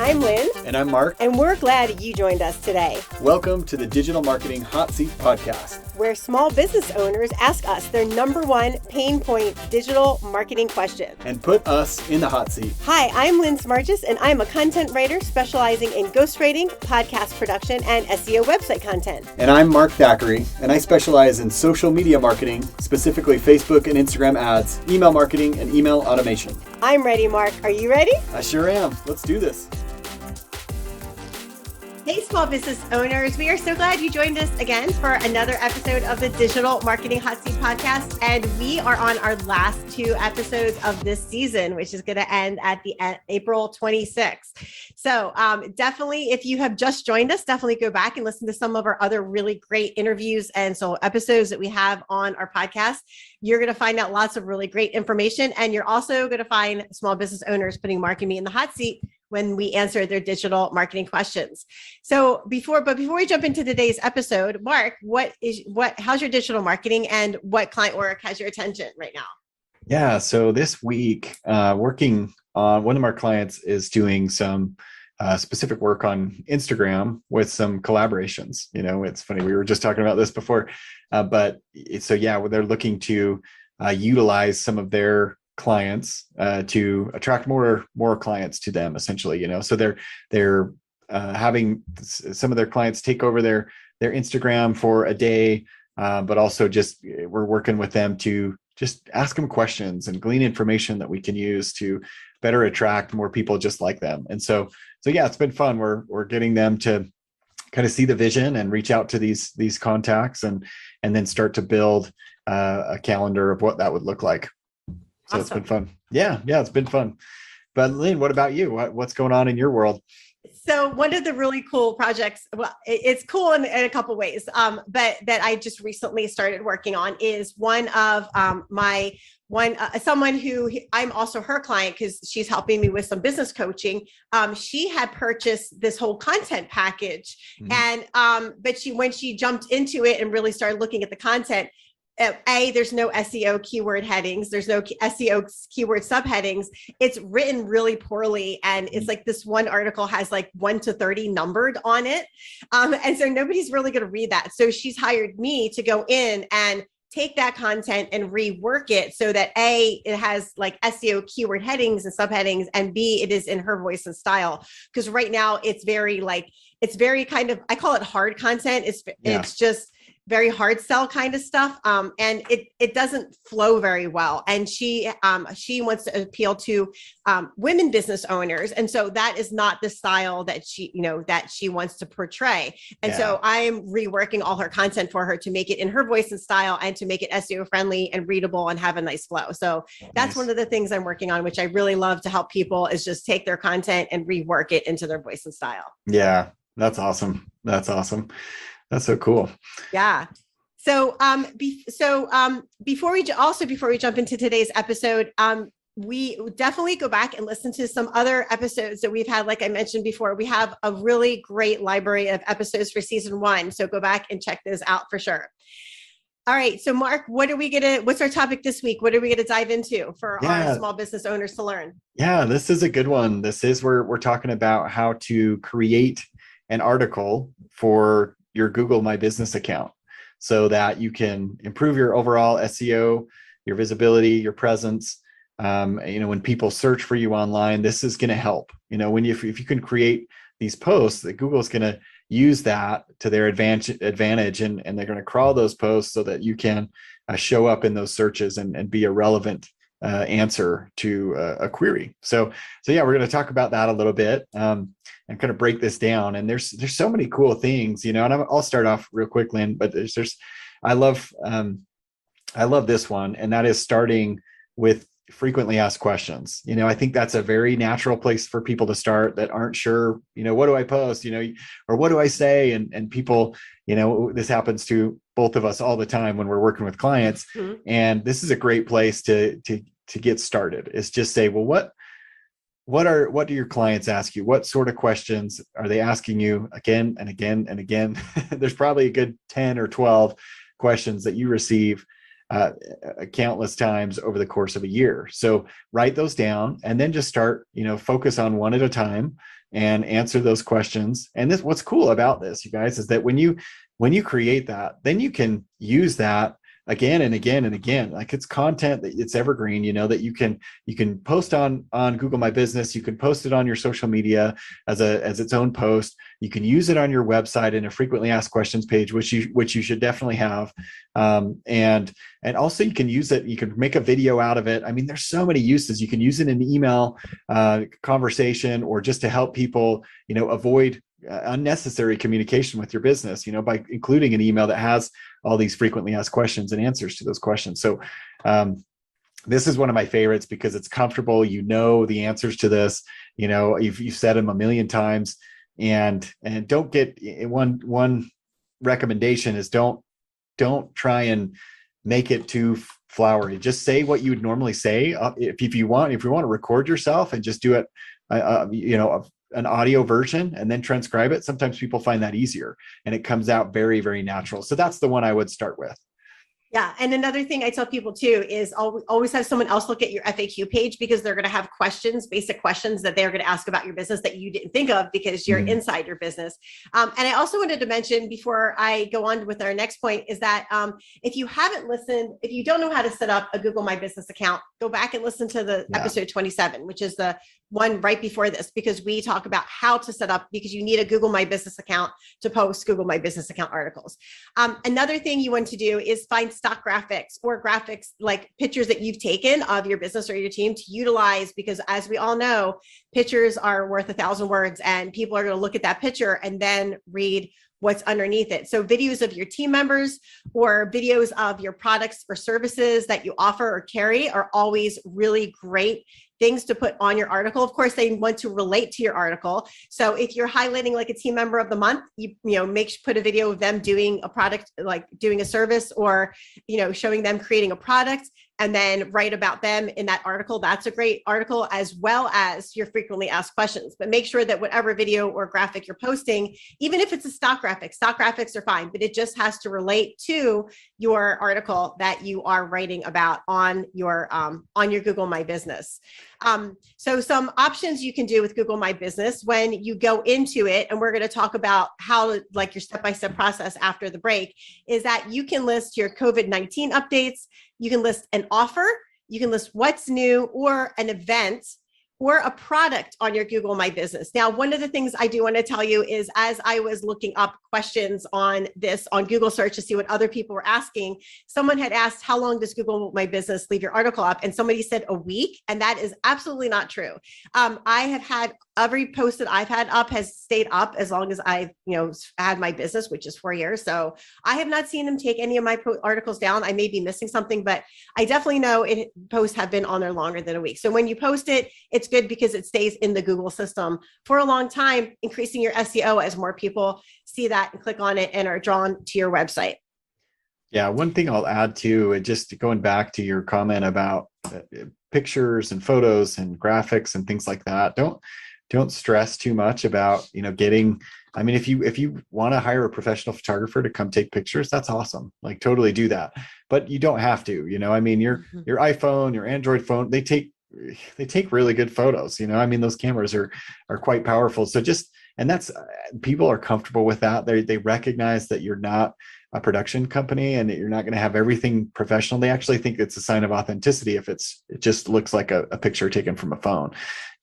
I'm Lynn. And I'm Mark. And we're glad you joined us today. Welcome to the Digital Marketing Hot Seat Podcast, where small business owners ask us their number one pain point digital marketing question. And put us in the hot seat. Hi, I'm Lynn Smargis, and I'm a content writer specializing in ghostwriting, podcast production, and SEO website content. And I'm Mark Thackeray, and I specialize in social media marketing, specifically Facebook and Instagram ads, email marketing, and email automation. I'm ready, Mark. Are you ready? I sure am. Let's do this. Hey, small business owners. We are so glad you joined us again for another episode of the Digital Marketing Hot Seat Podcast. And we are on our last two episodes of this season, which is going to end at April 26th. So definitely, if you have just joined us, definitely go back and listen to some of our other really great interviews and so episodes that we have on our podcast. You're going to find out lots of really great information. And you're also going to find small business owners putting Mark and me in the hot seat when we answer their digital marketing questions. So before we jump into today's episode, Mark, how's your digital marketing and what client work has your attention right now? Yeah. So this week, working on one of our clients is doing some specific work on Instagram with some collaborations. You know, it's funny. We were just talking about this before, they're looking to utilize some of their clients to attract more clients to them, essentially. You know, so they're having some of their clients take over their Instagram for a day, but also just we're working with them to just ask them questions and glean information that we can use to better attract more people just like them. And so yeah, it's been fun. We're getting them to kind of see the vision and reach out to these contacts and then start to build a calendar of what that would look like. So Awesome. It's been fun. Yeah, it's been fun. But Lynn, what about you? What's going on in your world? So one of the really cool projects, well, it's cool in a couple of ways, but that I just recently started working on is one of someone who I'm also her client because she's helping me with some business coaching. She had purchased this whole content package, and but when she jumped into it and really started looking at the content, there's no SEO keyword headings. There's no SEO keyword subheadings. It's written really poorly. And it's like this one article has like 1 to 30 numbered on it. And so nobody's really going to read that. So she's hired me to go in and take that content and rework it so that A, it has like SEO keyword headings and subheadings, and B, it is in her voice and style. Because right now it's very kind of, I call it hard content. It's just very hard sell kind of stuff. And it doesn't flow very well. And she wants to appeal to women business owners. And so that is not the style that she wants to portray. And so I'm reworking all her content for her to make it in her voice and style and to make it SEO friendly and readable and have a nice flow. So that's one of the things I'm working on, which I really love to help people, is just take their content and rework it into their voice and style. Yeah, that's awesome. That's so cool. Yeah. So, before we jump into today's episode, we definitely go back and listen to some other episodes that we've had. Like I mentioned before, we have a really great library of episodes for season 1. So go back and check those out for sure. All right. So Mark, what's our topic this week? What are we going to dive into for our small business owners to learn? Yeah, this is a good one. This is where we're talking about how to create an article for your Google My Business account so that you can improve your overall SEO, your visibility, your presence. When people search for you online, this is going to help. If you can create these posts, that Google's going to use that to their advantage, and they're going to crawl those posts so that you can show up in those searches and be a relevant answer to a query. So yeah, we're going to talk about that a little bit. And kind of break this down. And there's so many cool things, and I'll start off real quick, Lynn, but I love this one. And that is starting with frequently asked questions. I think that's a very natural place for people to start that aren't sure, what do I post, or what do I say? And people, this happens to both of us all the time when we're working with clients. Mm-hmm. And this is a great place to get started, is just say, well, what do your clients ask you? What sort of questions are they asking you again and again and again? There's probably a good 10 or 12 questions that you receive countless times over the course of a year. So write those down and then just start, focus on one at a time and answer those questions. And this, what's cool about this, you guys, is that when you create that, then you can use that again and again and again. Like, it's content that it's evergreen, that you can post on Google My Business. You can post it on your social media as its own post. You can use it on your website in a frequently asked questions page, which you should definitely have. And also you can use it. You can make a video out of it. I mean, there's so many uses. You can use it in email conversation, or just to help people, avoid unnecessary communication with your business, by including an email that has all these frequently asked questions and answers to those questions. So this is one of my favorites because it's comfortable. The answers to this, you've said them a million times, and don't get one recommendation is don't try and make it too flowery. Just say what you would normally say. If you want to record yourself and just do it, an audio version and then transcribe it. Sometimes people find that easier and it comes out very, very natural. So that's the one I would start with. Yeah. And another thing I tell people too is always have someone else look at your FAQ page, because they're going to have questions, basic questions that they're going to ask about your business that you didn't think of because you're inside your business. And I also wanted to mention before I go on with our next point is that if you haven't listened, if you don't know how to set up a Google My Business account, go back and listen to the episode 27, which is the one right before this, because we talk about how to set up, because you need a Google My Business account to post Google My Business account articles. Another thing you want to do is find stock graphics or graphics like pictures that you've taken of your business or your team to utilize, because as we all know, pictures are worth 1,000 words, and people are going to look at that picture and then read what's underneath it. So videos of your team members or videos of your products or services that you offer or carry are always really great things to put on your article. Of course, they want to relate to your article. So if you're highlighting like a team member of the month, put a video of them doing a product, like doing a service, or, showing them creating a product, and then write about them in that article. That's a great article, as well as your frequently asked questions. But make sure that whatever video or graphic you're posting, even if it's a stock graphics are fine, but it just has to relate to your article that you are writing about on your Google My Business. So some options you can do with Google My Business when you go into it, and we're going to talk about how, like, your step-by-step process after the break, is that you can list your COVID-19 updates. You can list an offer, you can list what's new, or an event, or a product on your Google My Business. Now, one of the things I do want to tell you is, as I was looking up questions on this on Google search to see what other people were asking, someone had asked, how long does Google My Business leave your article up? And somebody said a week, and that is absolutely not true. I have had every post that I've had up has stayed up as long as I've, had my business, which is 4 years. So I have not seen them take any of my articles down. I may be missing something, but I definitely know posts have been on there longer than a week. So when you post it, it's good because it stays in the Google system for a long time, increasing your SEO as more people see that and click on it and are drawn to your website. Yeah, one thing I'll add to, just going back to your comment about pictures and photos and graphics and things like that, don't stress too much about, getting, I mean, if you want to hire a professional photographer to come take pictures, that's awesome. Like, totally do that. But you don't have to, I mean, your iPhone, your Android phone, they take really good photos, I mean, those cameras are quite powerful. So and that's, people are comfortable with that. They recognize that you're not a production company and that you're not going to have everything professional. They actually think it's a sign of authenticity if it just looks like a picture taken from a phone,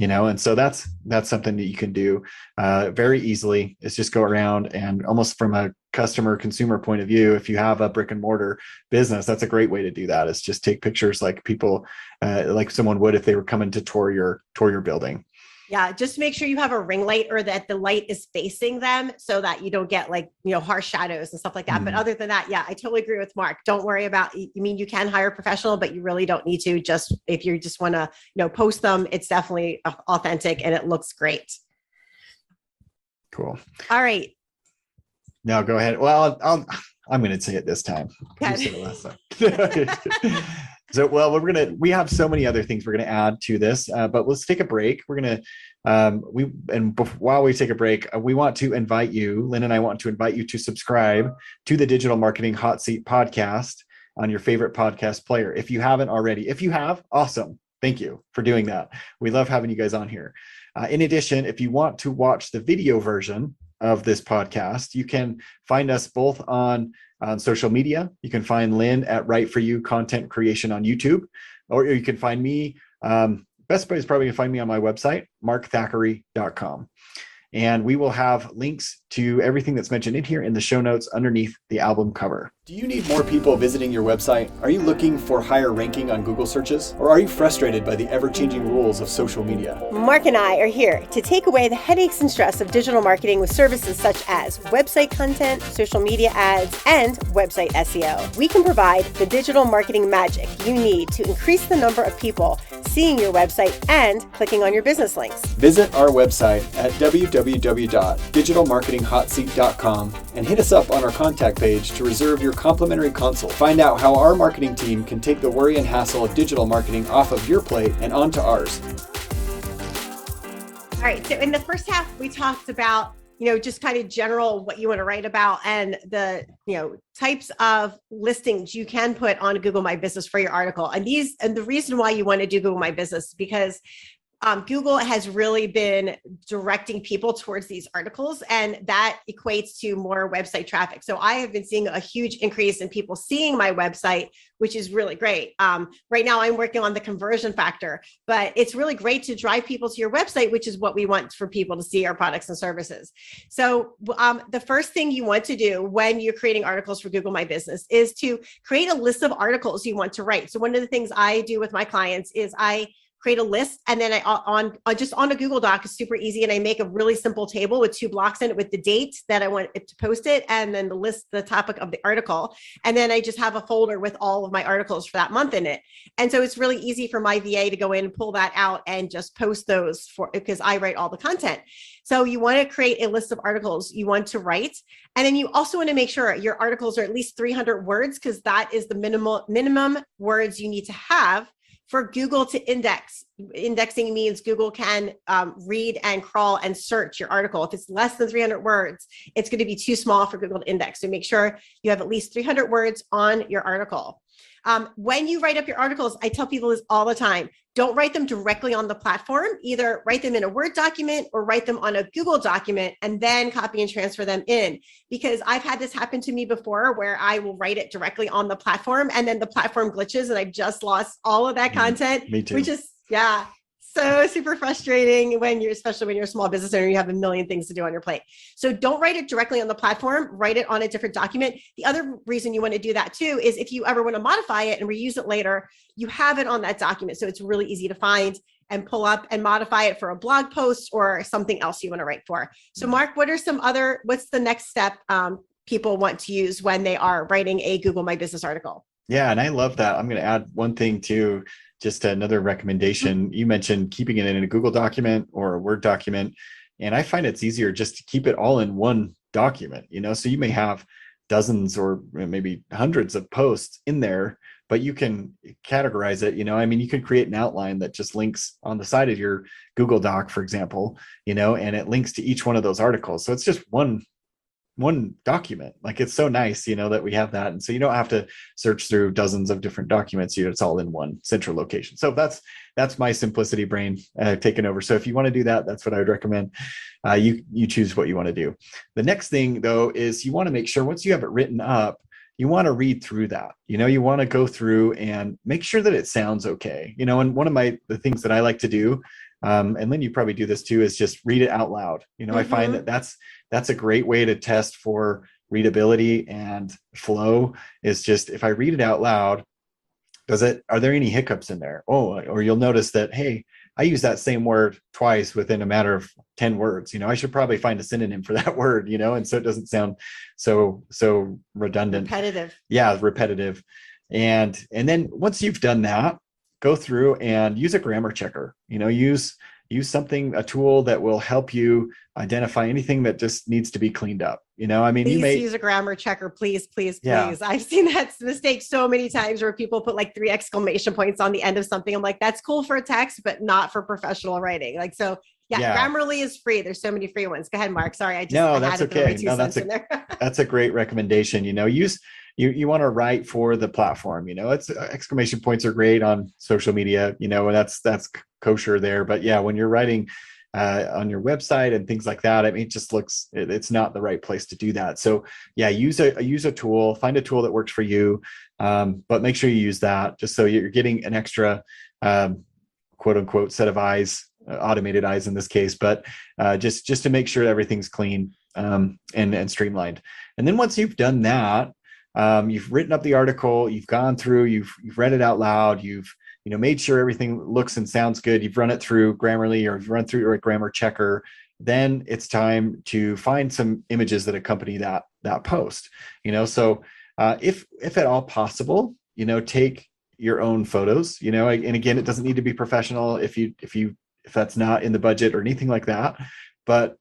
and so that's something that you can do very easily. Is just go around and, almost from a customer consumer point of view, if you have a brick and mortar business, that's a great way to do that, is just take pictures like people, like someone would if they were coming to tour your building. Yeah, just make sure you have a ring light, or that the light is facing them, so that you don't get harsh shadows and stuff like that. But other than that, yeah, I totally agree with Mark. Don't worry about, you can hire a professional, but you really don't need to. Just if you just want to, post them, it's definitely authentic and it looks great. Cool. All right. Now go ahead. Well, I'm going to say it this time. You said it last time. So, well, we have so many other things we're going to add to this, but let's take a break. We're going to, while we take a break, we want to invite you, Lynn and I want to invite you to subscribe to the Digital Marketing Hot Seat podcast on your favorite podcast player. If you haven't already, if you have, awesome. Thank you for doing that. We love having you guys on here. In addition, if you want to watch the video version of this podcast, you can find us both on social media. You can find Lynn at Right For You Content Creation on YouTube, or you can find me. Best place is probably to find me on my website, markthackeray.com. And we will have links to everything that's mentioned in here in the show notes underneath the album cover. Do you need more people visiting your website? Are you looking for higher ranking on Google searches? Or are you frustrated by the ever-changing rules of social media? Mark and I are here to take away the headaches and stress of digital marketing with services such as website content, social media ads, and website SEO. We can provide the digital marketing magic you need to increase the number of people seeing your website and clicking on your business links. Visit our website at www.digitalmarketinghotseat.com and hit us up on our contact page to reserve your complimentary consult. Find out how our marketing team can take the worry and hassle of digital marketing off of your plate and onto ours. All right, so in the first half, we talked about, just kind of general what you want to write about and the, types of listings you can put on Google My Business for your article. And the reason why you want to do Google My Business, because Google has really been directing people towards these articles, and that equates to more website traffic. So I have been seeing a huge increase in people seeing my website, which is really great. Right now I'm working on the conversion factor, but it's really great to drive people to your website, which is what we want for people to see our products and services. So the first thing you want to do when you're creating articles for Google My Business is to create a list of articles you want to write. So one of the things I do with my clients is I create a list, and then just on a Google Doc is super easy. And I make a really simple table with 2 blocks in it with the date that I want it to post it, and then the topic of the article. And then I just have a folder with all of my articles for that month in it. And so it's really easy for my VA to go in and pull that out and just post those because I write all the content. So you want to create a list of articles you want to write. And then you also want to make sure your articles are at least 300 words, because that is the minimum words you need to have for Google to index. Indexing means Google can read and crawl and search your article. If it's less than 300 words, it's going to be too small for Google to index. So make sure you have at least 300 words on your article. When you write up your articles, I tell people this all the time, don't write them directly on the platform. Either write them in a Word document or write them on a Google document and then copy and transfer them in. Because I've had this happen to me before where I will write it directly on the platform and then the platform glitches and I've just lost all of that content. Me too. Which is, so super frustrating especially when you're a small business owner, you have a million things to do on your plate. So don't write it directly on the platform, write it on a different document. The other reason you want to do that too is if you ever want to modify it and reuse it later, you have it on that document. So it's really easy to find and pull up and modify it for a blog post or something else you want to write for. So Mark, what's the next step people want to use when they are writing a Google My Business article? Yeah, and I love that. I'm going to add one thing too. Just another recommendation. You mentioned keeping it in a Google document or a Word document. And I find it's easier just to keep it all in one document, so you may have dozens or maybe hundreds of posts in there, but you can categorize it, you can create an outline that just links on the side of your Google Doc, for example, and it links to each one of those articles. So it's just one document. Like, it's so nice, that we have that. And so you don't have to search through dozens of different documents. It's all in one central location. So that's my simplicity brain taken over. So if you want to do that, that's what I would recommend. You choose what you want to do. The next thing though, is you want to make sure once you have it written up, you want to read through that. You want to go through and make sure that it sounds okay. And one of the things that I like to do, and Lynn, you probably do this too, is just read it out loud. I find that's a great way to test for readability and flow, is just, if I read it out loud, are there any hiccups in there? Or you'll notice that, hey, I use that same word twice within a matter of 10 words. I should probably find a synonym for that word, and so it doesn't sound so redundant. Repetitive. Yeah, repetitive. And then once you've done that, go through and use a grammar checker. Use a tool that will help you identify anything that just needs to be cleaned up. Please you may use a grammar checker, please. Yeah. I've seen that mistake so many times where people put like 3 exclamation points on the end of something. I'm like, that's cool for a text, but not for professional writing. Grammarly is free. There's so many free ones. Go ahead, Mark. Sorry, I that's had to okay. throw my 2 cents in there. That's a great recommendation. You want to write for the platform. It's exclamation points are great on social media. And that's kosher there. But yeah, when you're writing on your website and things like that. I mean, it just looks, it's not the right place to do that. So yeah, use a tool, find a tool that works for you, but make sure you use that just so you're getting an extra quote unquote set of eyes, automated eyes in this case, but just to make sure everything's clean and streamlined. And then once you've done that, you've written up the article, you've gone through, you've read it out loud, you've made sure everything looks and sounds good, you've run it through Grammarly or you've run through a grammar checker. Then it's time to find some images that accompany that post. So if at all possible, take your own photos. And again, it doesn't need to be professional if that's not in the budget or anything like that. But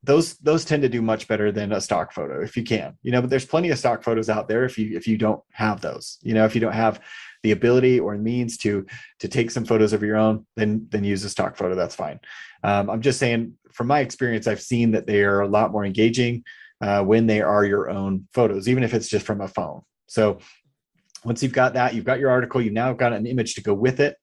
those tend to do much better than a stock photo if you can. But there's plenty of stock photos out there if you don't have those. If you don't have the ability or means to take some photos of your own, then use a stock photo. That's fine. I'm just saying, from my experience, I've seen that they are a lot more engaging when they are your own photos, even if it's just from a phone. So once you've got that, you've got your article, you've now got an image to go with it,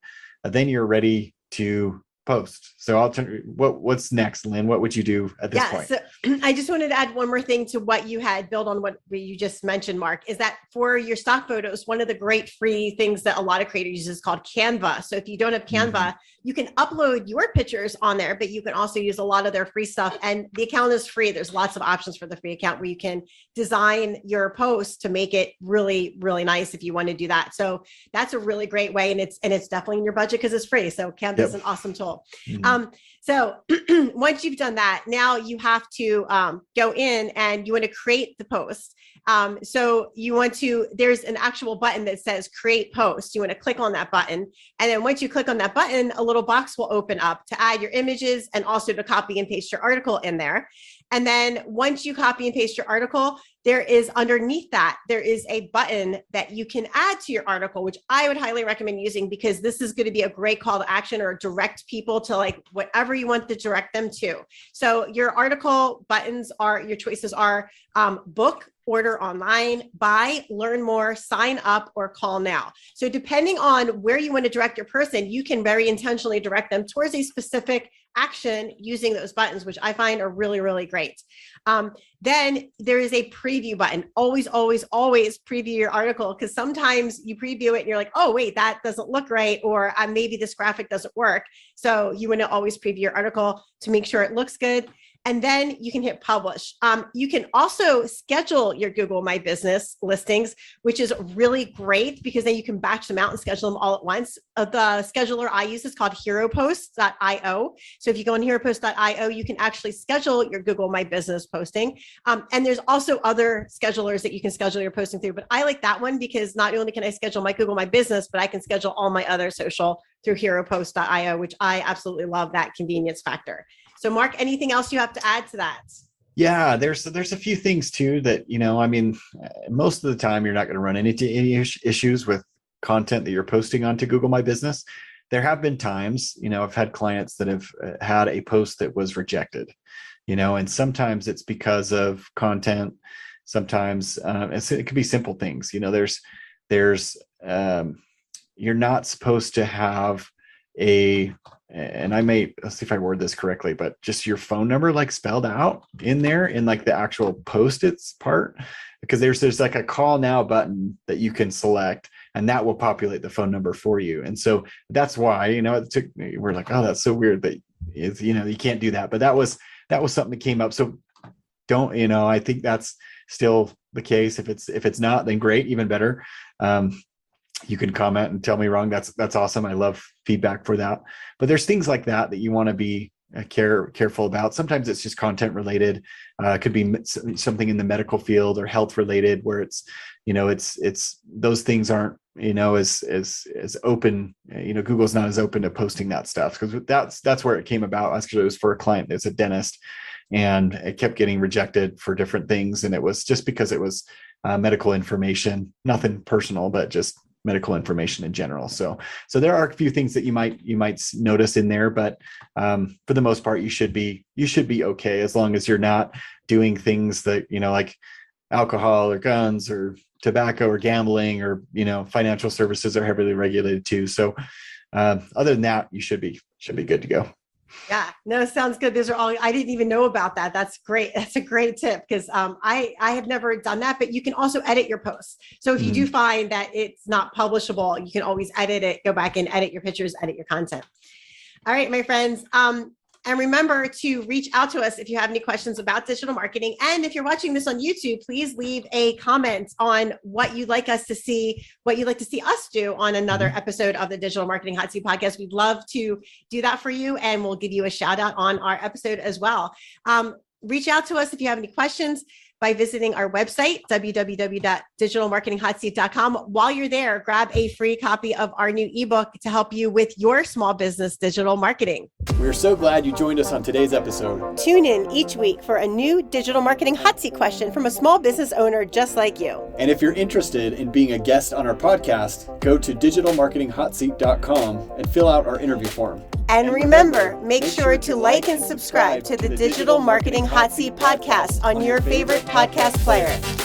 then you're ready to post. So I'll turn. What's next, Lynn? What would you do at this point? So I just wanted to add one more thing to what you had built on what you just mentioned, Mark, is that for your stock photos, one of the great free things that a lot of creators use is called Canva. So if you don't have Canva, you can upload your pictures on there, but you can also use a lot of their free stuff. And the account is free. There's lots of options for the free account where you can design your post to make it really, really nice if you want to do that. So that's a really great way. And it's definitely in your budget because it's free. So Canva is an awesome tool. So once you've done that, now you have to go in and you want to create the post. So there's an actual button that says create post. You want to click on that button. And then once you click on that button, a little box will open up to add your images and also to copy and paste your article in there. And then once you copy and paste your article, there is underneath that, there is a button that you can add to your article, which I would highly recommend using because this is going to be a great call to action or direct people to like whatever you want to direct them to. So your article buttons your choices are book, order online, buy, learn more, sign up, or call now. So depending on where you want to direct your person, you can very intentionally direct them towards a specific action using those buttons, which I find are really, really great. Then there is a preview button. Always, always, always preview your article because sometimes you preview it and you're like, oh, wait, that doesn't look right. Or maybe this graphic doesn't work. So you want to always preview your article to make sure it looks good. And then you can hit publish. You can also schedule your Google My Business listings, which is really great because then you can batch them out and schedule them all at once. The scheduler I use is called heropost.io. So if you go on heropost.io, you can actually schedule your Google My Business posting. And there's also other schedulers that you can schedule your posting through. But I like that one because not only can I schedule my Google My Business, but I can schedule all my other social through heropost.io, which I absolutely love that convenience factor. So Mark, anything else you have to add to that? Yeah, there's a few things too that, most of the time you're not going to run into any issues with content that you're posting onto Google My Business. There have been times, I've had clients that have had a post that was rejected, and sometimes it's because of content. Sometimes it could be simple things. There's you're not supposed to have let's see if I word this correctly, but just your phone number like spelled out in there in like the actual post-its part, because there's like a call now button that you can select and that will populate the phone number for you. And so that's why, we're like, oh, that's so weird that you can't do that. But that was something that came up. So don't, I think that's still the case. If it's not, then great, even better. You can comment and tell me wrong. That's awesome. I love feedback for that. But there's things like that you want to be careful about. Sometimes it's just content related. It could be something in the medical field or health related where it's those things aren't, as open, Google's not as open to posting that stuff because that's where it came about. Actually, it was for a client that's a dentist and it kept getting rejected for different things. And it was just because it was medical information, nothing personal, but just medical information in general. So there are a few things that you might notice in there, but for the most part, you should be okay as long as you're not doing things that, like alcohol or guns or tobacco or gambling or, financial services are heavily regulated too. So other than that, you should be good to go. Yeah, no, sounds good. Those are all, I didn't even know about that. That's great. That's a great tip because I have never done that, but you can also edit your posts. So if you do find that it's not publishable, you can always edit it, go back and edit your pictures, edit your content. All right, my friends. And remember to reach out to us if you have any questions about digital marketing. And if you're watching this on YouTube, please leave a comment on what you'd like us to see, what you'd like to see us do on another episode of the Digital Marketing Hot Seat Podcast. We'd love to do that for you, and we'll give you a shout out on our episode as well. Reach out to us if you have any questions by visiting our website, www.digitalmarketinghotseat.com. While you're there, grab a free copy of our new ebook to help you with your small business digital marketing. We're so glad you joined us on today's episode. Tune in each week for a new digital marketing hot seat question from a small business owner just like you. And if you're interested in being a guest on our podcast, go to digitalmarketinghotseat.com and fill out our interview form. And remember, make sure to like and subscribe to the Digital Marketing Hot Seat Podcast on your favorite podcast player.